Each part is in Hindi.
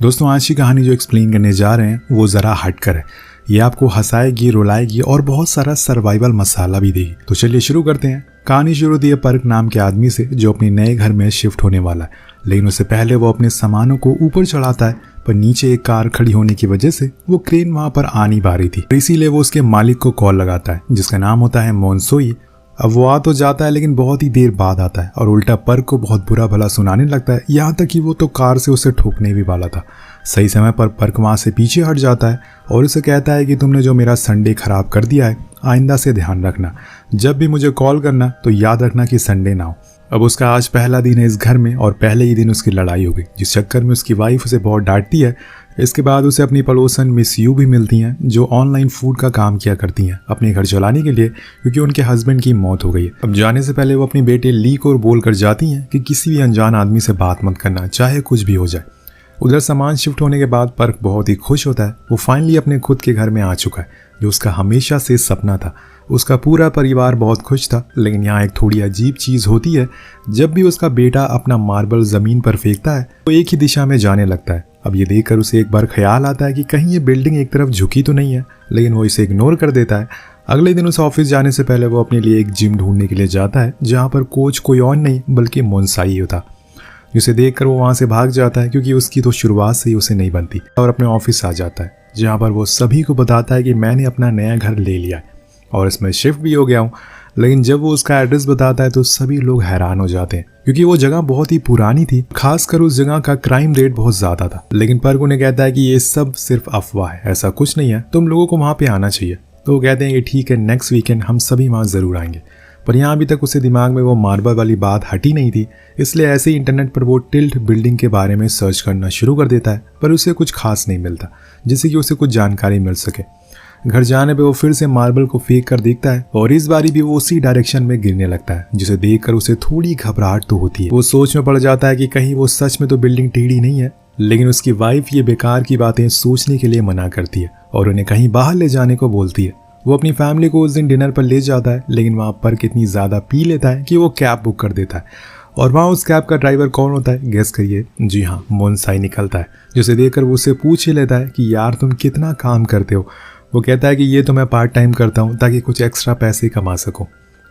दोस्तों आज की कहानी जो एक्सप्लेन करने जा रहे हैं वो ज़रा हटकर है। ये आपको हंसाएगी, रुलाएगी और बहुत सारा सर्वाइवल मसाला भी देगी। तो चलिए शुरू करते हैं। कहानी शुरू होती है पर्क नाम के आदमी से जो अपने नए घर में शिफ्ट होने वाला है, लेकिन उससे पहले वो अपने सामानों को ऊपर चढ़ाता है। पर नीचे एक कार खड़ी होने की वजह से वो क्रेन वहां पर आ नहीं पा रही थी, इसीलिए वो उसके मालिक को कॉल लगाता है जिसका नाम होता है मोनसोई। अब वो आ तो जाता है लेकिन बहुत ही देर बाद आता है और उल्टा पर्क को बहुत बुरा भला सुनाने लगता है, यहाँ तक कि वो तो कार से उसे ठोकने भी वाला था। सही समय पर पर्क वहाँ से पीछे हट जाता है और उसे कहता है कि तुमने जो मेरा संडे खराब कर दिया है, आइंदा से ध्यान रखना। जब भी मुझे कॉल करना तो याद रखना कि संडे ना हो। अब उसका आज पहला दिन है इस घर में और पहले ही दिन उसकी लड़ाई हो गई, जिस चक्कर में उसकी वाइफ उसे बहुत डांटती है। इसके बाद उसे अपनी पड़ोसन मिस यू भी मिलती हैं जो ऑनलाइन फूड का काम किया करती हैं अपने घर चलाने के लिए, क्योंकि उनके हस्बैंड की मौत हो गई है। अब जाने से पहले वो अपनी बेटे ली को बोल कर जाती हैं कि किसी भी अनजान आदमी से बात मत करना, चाहे कुछ भी हो जाए। उधर सामान शिफ्ट होने के बाद पर्क बहुत ही खुश होता है। वो फाइनली अपने खुद के घर में आ चुका है जो उसका हमेशा से सपना था। उसका पूरा परिवार बहुत खुश था, लेकिन यहाँ एक थोड़ी अजीब चीज़ होती है। जब भी उसका बेटा अपना मार्बल ज़मीन पर फेंकता है तो एक ही दिशा में जाने लगता है। अब ये देखकर उसे एक बार ख्याल आता है कि कहीं ये बिल्डिंग एक तरफ झुकी तो नहीं है, लेकिन वो इसे इग्नोर कर देता है। अगले दिन उसे ऑफिस जाने से पहले वो अपने लिए एक जिम ढूंढने के लिए जाता है जहाँ पर कोच कोई और नहीं बल्कि मोनसाई होता, जिसे देखकर वो वहाँ से भाग जाता है क्योंकि उसकी तो शुरुआत से ही उसे नहीं बनती, और अपने ऑफिस आ जाता है जहाँ पर वो सभी को बताता है कि मैंने अपना नया घर ले लिया है और इसमें शिफ्ट भी हो गया हूँ। लेकिन जब वो उसका एड्रेस बताता है तो सभी लोग हैरान हो जाते हैं क्योंकि वो जगह बहुत ही पुरानी थी, खासकर उस जगह का क्राइम रेट बहुत ज्यादा था। लेकिन पर्क उन्हें कहता है कि ये सब सिर्फ अफवाह है, ऐसा कुछ नहीं है, तुम लोगों को वहाँ पे आना चाहिए। तो वो कहते हैं कि ठीक है, नेक्स्ट वीकेंड हम सभी वहाँ जरूर आएंगे। पर यहाँ अभी तक उसे दिमाग में वो मार्बल वाली बात हटी नहीं थी, इसलिए ऐसे ही इंटरनेट पर वो टिल्ट बिल्डिंग के बारे में सर्च करना शुरू कर देता है, पर उसे कुछ खास नहीं मिलता जिससे कि उसे कुछ जानकारी मिल सके। घर जाने पे वो फिर से मार्बल को फेंक कर देखता है और इस बारी भी वो उसी डायरेक्शन में गिरने लगता है, जिसे देखकर उसे थोड़ी घबराहट तो होती है। वो सोच में पड़ जाता है कि कहीं वो सच में तो बिल्डिंग टेढ़ी नहीं है, लेकिन उसकी वाइफ ये बेकार की बातें सोचने के लिए मना करती है और उन्हें कहीं बाहर ले जाने को बोलती है। वो अपनी फैमिली को उस दिन डिनर पर ले जाता है, लेकिन वहाँ पर कितनी ज़्यादा पी लेता है कि वो कैब बुक कर देता है। और वहाँ उस कैब का ड्राइवर कौन होता है, गेस करिए? जी हाँ, मोनसाई निकलता है, जिसे देखकर वो उससे पूछ ही लेता है कि यार तुम कितना काम करते हो। वो कहता है कि ये तो मैं पार्ट टाइम करता हूँ ताकि कुछ एक्स्ट्रा पैसे कमा सकूँ।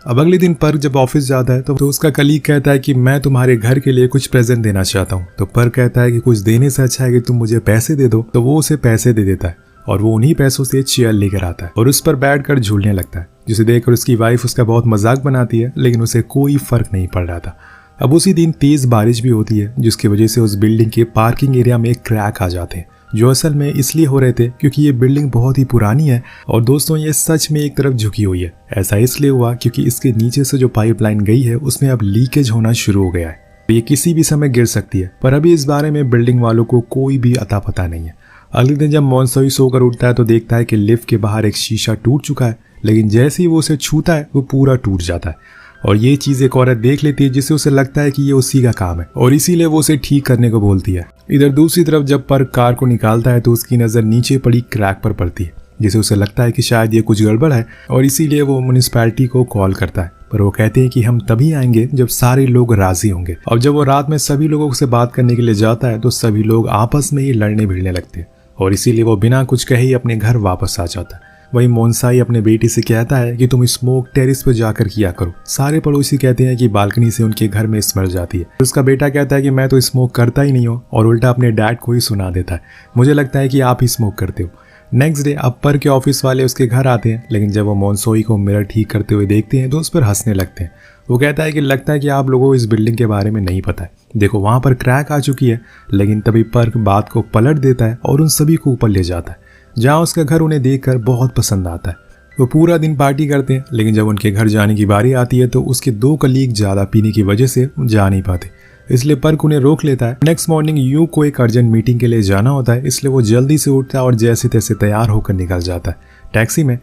अब अगले दिन पर्क जब ऑफिस जाता है तो उसका कलीग कहता है कि मैं तुम्हारे घर के लिए कुछ प्रेजेंट देना चाहता हूँ। तो पर्क कहता है कि कुछ देने से अच्छा है कि तुम मुझे पैसे दे दो। तो वो उसे पैसे दे देता है और वो उन्हीं पैसों से चेयर लेकर आता है और उस पर बैठकर झूलने लगता है, जिसे देखकर उसकी वाइफ उसका बहुत मजाक बनाती है, लेकिन उसे कोई फर्क नहीं पड़ रहा था। अब उसी दिन तेज बारिश भी होती है, जिसकी वजह से उस बिल्डिंग के पार्किंग एरिया में क्रैक आ जाते हैं, जो असल में इसलिए हो रहे थे क्योंकि ये बिल्डिंग बहुत ही पुरानी है और दोस्तों ये सच में एक तरफ झुकी हुई है। ऐसा इसलिए हुआ क्योंकि इसके नीचे से जो पाइपलाइन गई है उसमें अब लीकेज होना शुरू हो गया है। ये किसी भी समय गिर सकती है, पर अभी इस बारे में बिल्डिंग वालों को कोई भी अता पता नहीं है। अगले दिन जब मोनसोई सोकर उठता है तो देखता है कि लिफ्ट के बाहर एक शीशा टूट चुका है, लेकिन जैसे ही वो उसे छूता है वो पूरा टूट जाता है और ये चीज एक औरत देख लेती है, जिससे उसे लगता है कि ये उसी का काम है और इसीलिए वो उसे ठीक करने को बोलती है। इधर दूसरी तरफ जब पर्क कार को निकालता है तो उसकी नजर नीचे पड़ी क्रैक पर पड़ती है, जिसे उसे लगता है कि शायद ये कुछ गड़बड़ है और इसीलिए वो म्युनिसिपैलिटी को कॉल करता है। पर वो कहते हैं कि हम तभी आएंगे जब सारे लोग राजी होंगे। और जब वो रात में सभी लोगों से बात करने के लिए जाता है तो सभी लोग आपस में ही लड़ने भिड़ने लगते हैं और इसीलिए वो बिना कुछ कहे ही अपने घर वापस आ जाता है। वही मोनसाई अपने बेटी से कहता है कि तुम स्मोक टेरिस पर जाकर किया करो। सारे पड़ोसी कहते हैं कि बालकनी से उनके घर में स्मेल जाती है। उसका बेटा कहता है कि मैं तो स्मोक करता ही नहीं हूँ और उल्टा अपने डैड को ही सुना देता है, मुझे लगता है कि आप ही स्मोक करते हो। नेक्स्ट डे अब पर्क के ऑफिस वाले उसके घर आते हैं, लेकिन जब वो मोनसोई को मिरर ठीक करते हुए देखते हैं तो उस पर हंसने लगते हैं। वो कहता है कि लगता है कि आप लोगों को इस बिल्डिंग के बारे में नहीं पता है, देखो वहाँ पर क्रैक आ चुकी है। लेकिन तभी पर्क बात को पलट देता है और उन सभी को ऊपर ले जाता है, जहाँ उसका घर उन्हें देखकर बहुत पसंद आता है। वो पूरा दिन पार्टी करते हैं, लेकिन जब उनके घर जाने की बारी आती है तो उसके 2 कलीग ज़्यादा पीने की वजह से जा नहीं पाते, इसलिए पर्क उन्हें रोक लेता है। नेक्स्ट मॉर्निंग यू को एक अर्जेंट मीटिंग के लिए जाना होता है, इसलिए वो जल्दी से उठता है और जैसे तैसे तैयार होकर निकल जाता है टैक्सी में।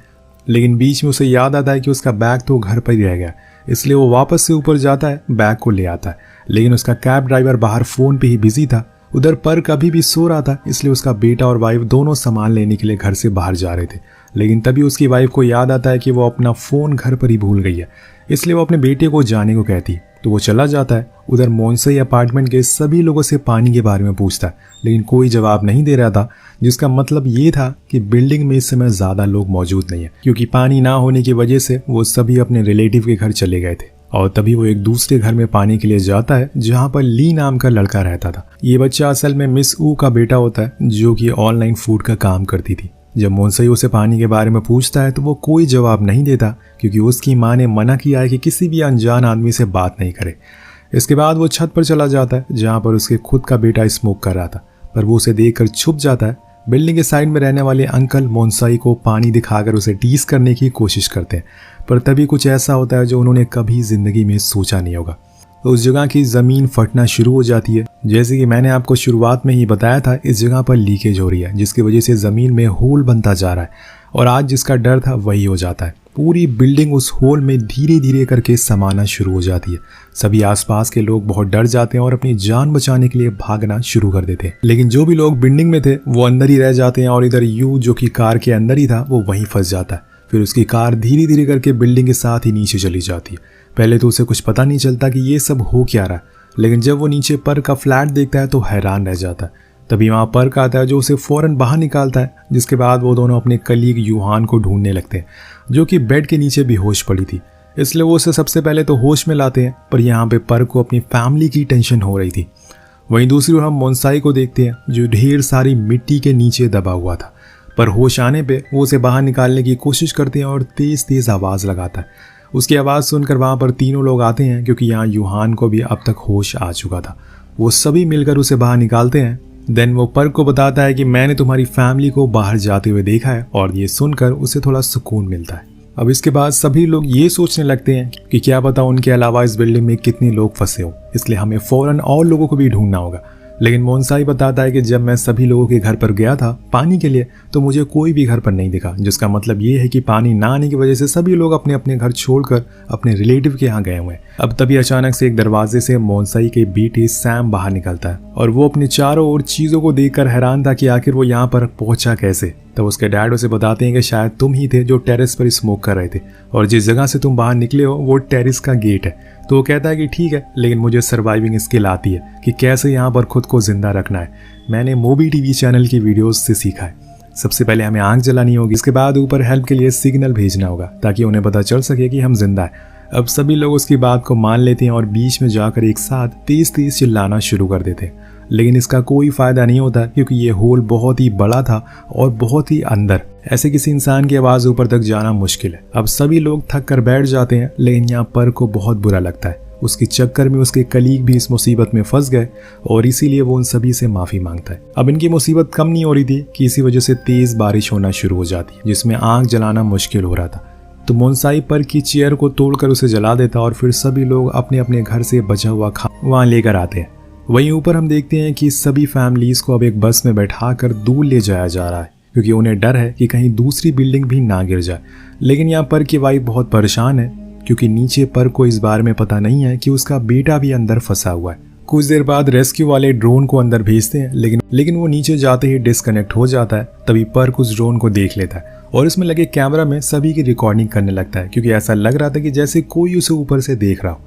लेकिन बीच में उसे याद आता है कि उसका बैग तो घर पर ही रह गया, इसलिए वो वापस से ऊपर जाता है, बैग को ले आता है। लेकिन उसका कैब ड्राइवर बाहर फ़ोन पे ही बिजी था। उधर पर्क अभी भी सो रहा था, इसलिए उसका बेटा और वाइफ दोनों सामान लेने के लिए घर से बाहर जा रहे थे। लेकिन तभी उसकी वाइफ को याद आता है कि वो अपना फ़ोन घर पर ही भूल गई है, इसलिए वो अपने बेटे को जाने को कहती है। तो वो चला जाता है। उधर मोन्साई अपार्टमेंट के सभी लोगों से पानी के बारे में पूछता है, लेकिन कोई जवाब नहीं दे रहा था, जिसका मतलब ये था कि बिल्डिंग में इस समय ज़्यादा लोग मौजूद नहीं है, क्योंकि पानी ना होने की वजह से वो सभी अपने रिलेटिव के घर चले गए थे। और तभी वो एक दूसरे घर में पानी के लिए जाता है जहाँ पर ली नाम का लड़का रहता था। ये बच्चा असल में मिस ऊ का बेटा होता है, जो कि ऑनलाइन फूड का काम करती थी। जब मोन्साई उसे पानी के बारे में पूछता है तो वो कोई जवाब नहीं देता, क्योंकि उसकी माँ ने मना किया है कि किसी भी अनजान आदमी से बात नहीं करे। इसके बाद वो छत पर चला जाता है जहाँ पर उसके खुद का बेटा स्मोक कर रहा था, पर वो उसे देखकर छुप जाता है। बिल्डिंग के साइड में रहने वाले अंकल मोन्साई को पानी दिखाकर उसे टीस करने की कोशिश करते हैं, पर तभी कुछ ऐसा होता है जो उन्होंने कभी जिंदगी में सोचा नहीं होगा। उस जगह की ज़मीन फटना शुरू हो जाती है। जैसे कि मैंने आपको शुरुआत में ही बताया था, इस जगह पर लीकेज हो रही है, जिसकी वजह से ज़मीन में होल बनता जा रहा है, और आज जिसका डर था वही हो जाता है। पूरी बिल्डिंग उस होल में धीरे धीरे करके समाना शुरू हो जाती है। सभी आसपास के लोग बहुत डर जाते हैं और अपनी जान बचाने के लिए भागना शुरू कर देते हैं, लेकिन जो भी लोग बिल्डिंग में थे वो अंदर ही रह जाते हैं, और इधर यू जो कि कार के अंदर ही था वो वहीं फंस जाता है। फिर उसकी कार धीरे धीरे करके बिल्डिंग के साथ ही नीचे चली जाती है। पहले तो उसे कुछ पता नहीं चलता कि ये सब हो क्या रहा है, लेकिन जब वो नीचे पर का फ्लैट देखता है तो हैरान रह जाता है। तभी वहाँ पर्क आता है जो उसे फौरन बाहर निकालता है, जिसके बाद वो दोनों अपने कलीग यूहान को ढूंढने लगते हैं, जो कि बेड के नीचे बेहोश पड़ी थी। इसलिए वो उसे सबसे पहले तो होश में लाते हैं, पर यहाँ पे पर्क को अपनी फैमिली की टेंशन हो रही थी। वहीं दूसरी ओर हम मोन्साई को देखते हैं, जो ढेर सारी मिट्टी के नीचे दबा हुआ था, पर होश आने पे वो उसे बाहर निकालने की कोशिश करते हैं और तेज तेज आवाज़ लगाता है। उसकी आवाज़ सुनकर वहाँ पर तीनों लोग आते हैं, क्योंकि यहाँ यूहान को भी अब तक होश आ चुका था। वो सभी मिलकर उसे बाहर निकालते हैं। देन वो पर्क को बताता है कि मैंने तुम्हारी फैमिली को बाहर जाते हुए देखा है, और ये सुनकर उसे थोड़ा सुकून मिलता है। अब इसके बाद सभी लोग ये सोचने लगते हैं कि क्या पता उनके अलावा इस बिल्डिंग में कितने लोग फंसे हों, इसलिए हमें फ़ौरन और लोगों को भी ढूंढना होगा। लेकिन मोन्साई बताता है कि जब मैं सभी लोगों के घर पर गया था पानी के लिए, तो मुझे कोई भी घर पर नहीं दिखा, जिसका मतलब ये है कि पानी ना आने की वजह से सभी लोग अपने अपने घर छोड़कर अपने रिलेटिव के यहाँ गए हुए हैं। अब तभी अचानक से एक दरवाजे से मोन्साई के बेटे सैम बाहर निकलता है, और वो अपने चारों ओर चीज़ों को देखकर हैरान था कि आखिर वो यहाँ पर पहुंचा कैसे। तब उसके डैड उसे बताते हैं कि शायद तुम ही थे जो टेरेस पर स्मोक कर रहे थे, और जिस जगह से तुम बाहर निकले हो वो टेरेस का गेट है। तो वो कहता है कि ठीक है, लेकिन मुझे सर्वाइविंग स्किल आती है कि कैसे यहाँ पर खुद को जिंदा रखना है। मैंने मोबी टीवी चैनल की वीडियोस से सीखा है। सबसे पहले हमें आग जलानी होगी, इसके बाद ऊपर हेल्प के लिए सिग्नल भेजना होगा, ताकि उन्हें पता चल सके कि हम जिंदा है। अब सभी लोग उसकी बात को मान लेते हैं और बीच में जाकर एक साथ तेज तेज चिल्लाना शुरू कर देते हैं, लेकिन इसका कोई फायदा नहीं होता, क्योंकि ये होल बहुत ही बड़ा था और बहुत ही अंदर। ऐसे किसी इंसान की आवाज़ ऊपर तक जाना मुश्किल है। अब सभी लोग थक कर बैठ जाते हैं, लेकिन यहाँ पर को बहुत बुरा लगता है। उसके चक्कर में उसके कलीग भी इस मुसीबत में फंस गए, और इसीलिए वो उन सभी से माफ़ी मांगता है। अब इनकी मुसीबत कम नहीं हो रही थी कि इसी वजह से तेज़ बारिश होना शुरू हो जाती है, जिसमें आग जलाना मुश्किल हो रहा था। तो मोन्साई पर की चेयर को तोड़कर उसे जला देता, और फिर सभी लोग अपने अपने घर से बचा हुआ खाना वहाँ लेकर आते हैं। वहीं ऊपर हम देखते हैं कि सभी फैमिलीज को अब एक बस में बैठाकर दूर ले जाया जा रहा है, क्योंकि उन्हें डर है कि कहीं दूसरी बिल्डिंग भी ना गिर जाए। लेकिन यहाँ पर की वाइफ बहुत परेशान है, क्योंकि नीचे पर को इस बारे में पता नहीं है कि उसका बेटा भी अंदर फंसा हुआ है। कुछ देर बाद रेस्क्यू वाले ड्रोन को अंदर भेजते हैं, लेकिन वो नीचे जाते ही डिस्कनेक्ट हो जाता है। तभी पर्क उस ड्रोन को देख लेता है और इसमें लगे कैमरा में सभी की रिकॉर्डिंग करने लगता है, क्योंकि ऐसा लग रहा था कि जैसे कोई उसे ऊपर से देख रहा हो।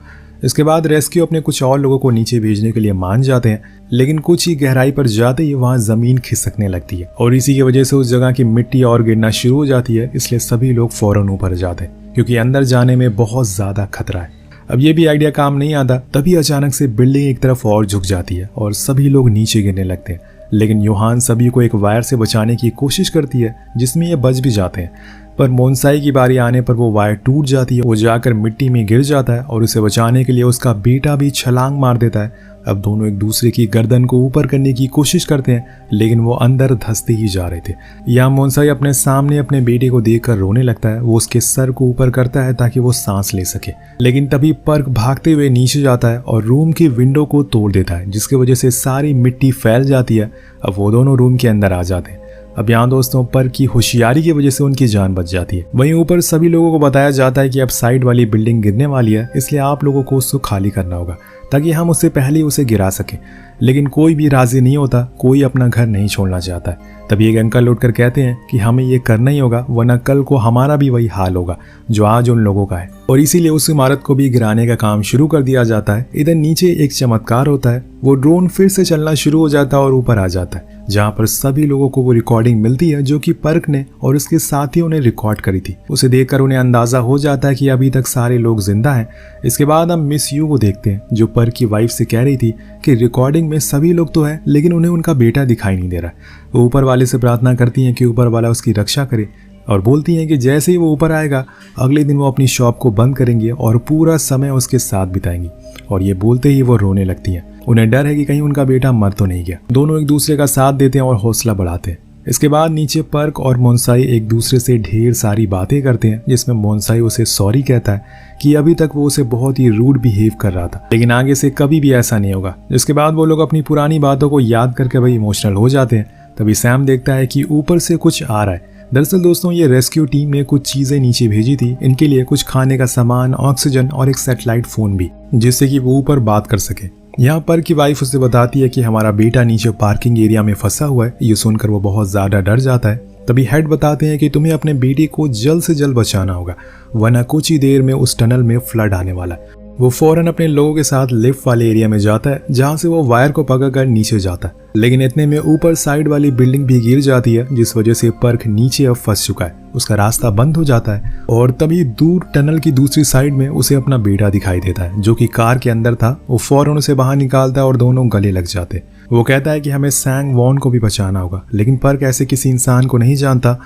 इसके बाद रेस्क्यू अपने कुछ और लोगों को नीचे भेजने के लिए मान जाते हैं, लेकिन कुछ ही गहराई पर जाते ही वहाँ जमीन खिसकने लगती है, और इसी की वजह से उस जगह की मिट्टी और गिरना शुरू हो जाती है। इसलिए सभी लोग फौरन ऊपर जाते हैं, क्योंकि अंदर जाने में बहुत ज्यादा खतरा है। अब ये भी आइडिया काम नहीं आता, तभी अचानक से बिल्डिंग एक तरफ और झुक जाती है और सभी लोग नीचे गिरने लगते हैं। लेकिन यूहान सभी को एक वायर से बचाने की कोशिश करती है, जिसमें ये बच भी जाते हैं। पर मोन्साई की बारी आने पर वो वायर टूट जाती है, वो जाकर मिट्टी में गिर जाता है और उसे बचाने के लिए उसका बेटा भी छलांग मार देता है। अब दोनों एक दूसरे की गर्दन को ऊपर करने की कोशिश करते हैं, लेकिन वो अंदर धंसते ही जा रहे थे। यहाँ मोन्साई अपने सामने अपने बेटे को देखकर रोने लगता है। वो उसके सर को ऊपर करता है ताकि वो सांस ले सके, लेकिन तभी पर्क भागते हुए नीचे जाता है और रूम की विंडो को तोड़ देता है, जिसकी वजह से सारी मिट्टी फैल जाती है। अब वो दोनों रूम के अंदर आ जाते हैं। अब यहाँ दोस्तों पर्क की होशियारी की वजह से उनकी जान बच जाती है। वहीं ऊपर सभी लोगों को बताया जाता है कि अब साइड वाली बिल्डिंग गिरने वाली है, इसलिए आप लोगों को उसको खाली करना होगा, ताकि हम उससे पहले उसे गिरा सकें। लेकिन कोई भी राजी नहीं होता, कोई अपना घर नहीं छोड़ना चाहता है। तभी एक अंकल उठकर कहते हैं कि हमें ये करना ही होगा, वरना कल को हमारा भी वही हाल होगा जो आज उन लोगों का है। और इसीलिए उस इमारत को भी गिराने का काम शुरू कर दिया जाता है। इधर नीचे एक चमत्कार होता है, वो ड्रोन फिर से चलना शुरू हो जाता है और ऊपर आ जाता है, जहाँ पर सभी लोगों को वो रिकॉर्डिंग मिलती है जो कि पर्क ने और उसके साथियों ने रिकॉर्ड करी थी। उसे देखकर उन्हें अंदाजा हो जाता है कि अभी तक सारे लोग जिंदा हैं। इसके बाद हम मिस यू को देखते हैं, जो पर्क की वाइफ से कह रही थी कि रिकॉर्डिंग में सभी लोग तो हैं, लेकिन उन्हें उनका बेटा दिखाई नहीं दे रहा। वो ऊपर वाले से प्रार्थना करती हैं कि ऊपर वाला उसकी रक्षा करे, और बोलती हैं कि जैसे ही वो ऊपर आएगा अगले दिन वो अपनी शॉप को बंद करेंगे और पूरा समय उसके साथ बिताएंगी। और ये बोलते ही वो रोने लगती हैं। उन्हें डर है कि कहीं उनका बेटा मर तो नहीं गया। दोनों एक दूसरे का साथ देते हैं और हौसला बढ़ाते हैं। इसके बाद नीचे पर्क और मोन्साई एक दूसरे से ढेर सारी बातें करते हैं, जिसमें मोन्साई उसे सॉरी कहता है कि अभी तक वो उसे बहुत ही रूड बिहेव कर रहा था, लेकिन आगे से कभी भी ऐसा नहीं होगा। जिसके बाद वो लोग अपनी पुरानी बातों को याद करके भाई इमोशनल हो जाते हैं। तभी सैम देखता है कि ऊपर से कुछ आ रहा है। दरअसल दोस्तों, ये रेस्क्यू टीम ने कुछ चीजें नीचे भेजी थी, इनके लिए कुछ खाने का सामान, ऑक्सीजन और एक सैटेलाइट फोन भी, जिससे कि वो ऊपर बात कर सके। यहाँ पर की वाइफ उसे बताती है कि हमारा बेटा नीचे पार्किंग एरिया में फंसा हुआ है। ये सुनकर वो बहुत ज्यादा डर जाता है। तभी हेड बताते हैं कि तुम्हें अपने बेटे को जल्द से जल्द बचाना होगा, वरना कुछ ही देर में उस टनल में फ्लड आने वाला है। वो फौरन अपने लोगों के साथ लिफ्ट वाले एरिया में जाता है, जहां से वो वायर को पकड़कर नीचे जाता है। लेकिन इतने में ऊपर साइड वाली बिल्डिंग भी गिर जाती है, जिस वजह से पर्क नीचे अब फंस चुका है। उसका रास्ता बंद हो जाता है और तभी दूर टनल की दूसरी साइड में उसे अपना बेटा दिखाई देता है, जो कि कार के अंदर था। वो फौरन उसे बाहर निकालता है और दोनों गले लग जाते। वो कहता है कि हमें सैंग वॉन को भी बचाना होगा, लेकिन पर्क ऐसे किसी इंसान को नहीं जानता,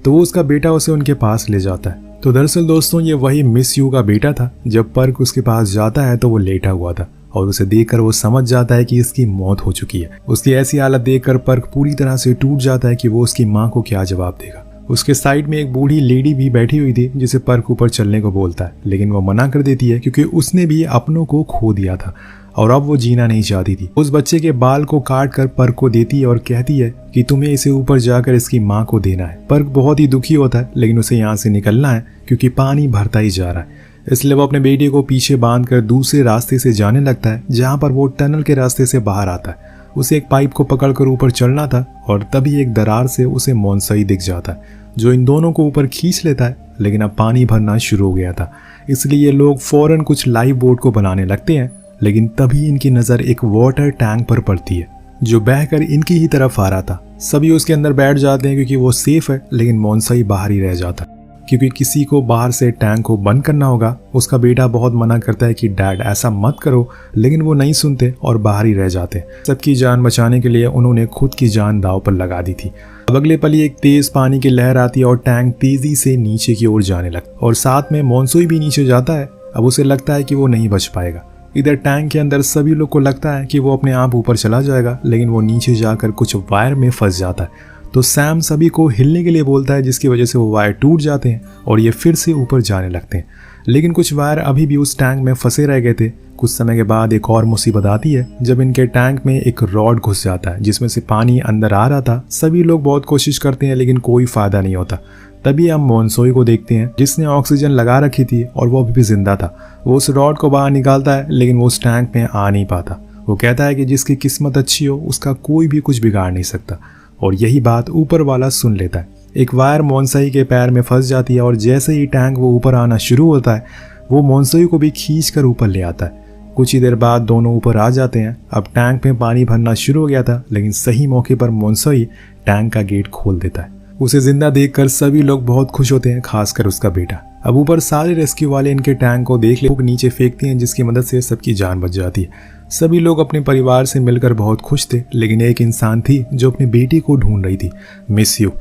तो वो उसका बेटा उसे उनके पास ले जाता है। तो दरअसल दोस्तों, ये वही मिस यू का बेटा था। जब पर्क उसके पास जाता है तो वो लेटा हुआ था और उसे देखकर वो समझ जाता है कि इसकी मौत हो चुकी है। उसकी ऐसी हालत देखकर पर्क पूरी तरह से टूट जाता है कि वो उसकी माँ को क्या जवाब देगा। उसके साइड में एक बूढ़ी लेडी भी बैठी हुई थी, जिसे पर्क ऊपर चलने को बोलता है, लेकिन वो मना कर देती है क्योंकि उसने भी अपनों को खो दिया था और अब वो जीना नहीं चाहती थी। उस बच्चे के बाल को काट कर पर्क को देती है और कहती है कि तुम्हें इसे ऊपर जाकर इसकी माँ को देना है। पर्क बहुत ही दुखी होता है, लेकिन उसे यहाँ से निकलना है क्योंकि पानी भरता ही जा रहा है। इसलिए वो अपने बेटे को पीछे बांधकर दूसरे रास्ते से जाने लगता है, जहाँ पर वो टनल के रास्ते से बाहर आता है। उसे एक पाइप को पकड़कर ऊपर चढ़ना था और तभी एक दरार से उसे मोन्साई दिख जाता है, जो इन दोनों को ऊपर खींच लेता है। लेकिन अब पानी भरना शुरू हो गया था, इसलिए ये लोग फौरन कुछ लाइफ बोट को बनाने लगते हैं। लेकिन तभी इनकी नज़र एक वाटर टैंक पर पड़ती है, जो बहकर इनकी ही तरफ आ रहा था। सभी उसके अंदर बैठ जाते हैं क्योंकि वो सेफ है, लेकिन मोन्साई बाहर ही रह जाता है क्योंकि किसी को बाहर से टैंक को बंद करना होगा। उसका बेटा बहुत मना करता है कि डैड ऐसा मत करो, लेकिन वो नहीं सुनते और बाहर ही रह जाते। सबकी जान बचाने के लिए उन्होंने खुद की जान दांव पर लगा दी थी। अब अगले पल एक तेज पानी की लहर आती है और टैंक तेजी से नीचे की ओर जाने लगता और साथ में मोन्साई भी नीचे जाता है। अब उसे लगता है कि वो नहीं बच पाएगा। इधर टैंक के अंदर सभी लोग को लगता है कि वो अपने आप ऊपर चला जाएगा, लेकिन वो नीचे जाकर कुछ वायर में फंस जाता है। तो सैम सभी को हिलने के लिए बोलता है, जिसकी वजह से वो वायर टूट जाते हैं और ये फिर से ऊपर जाने लगते हैं। लेकिन कुछ वायर अभी भी उस टैंक में फंसे रह गए थे। कुछ समय के बाद एक और मुसीबत आती है, जब इनके टैंक में एक रॉड घुस जाता है, जिसमें से पानी अंदर आ रहा था। सभी लोग बहुत कोशिश करते हैं, लेकिन कोई फायदा नहीं होता। तभी हम मोन्साई को देखते हैं, जिसने ऑक्सीजन लगा रखी थी और वो अभी भी जिंदा था। वो उस रॉड को बाहर निकालता है, लेकिन वो उस टैंक में आ नहीं पाता। वो कहता है कि जिसकी किस्मत अच्छी हो उसका कोई भी कुछ बिगाड़ नहीं सकता, और यही बात ऊपर वाला सुन लेता है। एक वायर मोन्साई के पैर में फंस जाती है और जैसे ही टैंक वो ऊपर आना शुरू होता है, वो मोन्साई को भी खींच कर ऊपर ले आता है। कुछ ही देर बाद दोनों ऊपर आ जाते हैं। अब टैंक में पानी भरना शुरू हो गया था, लेकिन सही मौके पर मोन्साई टैंक का गेट खोल देता है। उसे जिंदा देखकर सभी लोग बहुत खुश होते हैं, खासकर उसका बेटा। अब ऊपर सारे रेस्क्यू वाले इनके टैंक को देख ले नीचे फेंकते हैं, जिसकी मदद से सबकी जान बच जाती है। सभी लोग अपने परिवार से मिलकर बहुत खुश थे, लेकिन एक इंसान थी जो अपने बेटी को ढूंढ रही थी, मिस यू।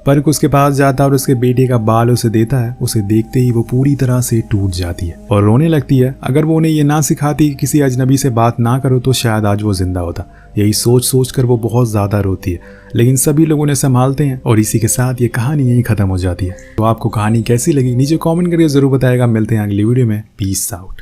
पर्क उसके पास जाता है और उसके बेटे का बाल उसे देता है। उसे देखते ही वो पूरी तरह से टूट जाती है और रोने लगती है। अगर वो उन्हें ये ना सिखाती कि किसी अजनबी से बात ना करो, तो शायद आज वो जिंदा होता। यही सोच सोच कर वो बहुत ज्यादा रोती है, लेकिन सभी लोग उन्हें संभालते हैं और इसी के साथ ये कहानी यही खत्म हो जाती है। तो आपको कहानी कैसी लगी नीचे कमेंट करके जरूर बताएगा। मिलते हैं अगली वीडियो में। Peace out.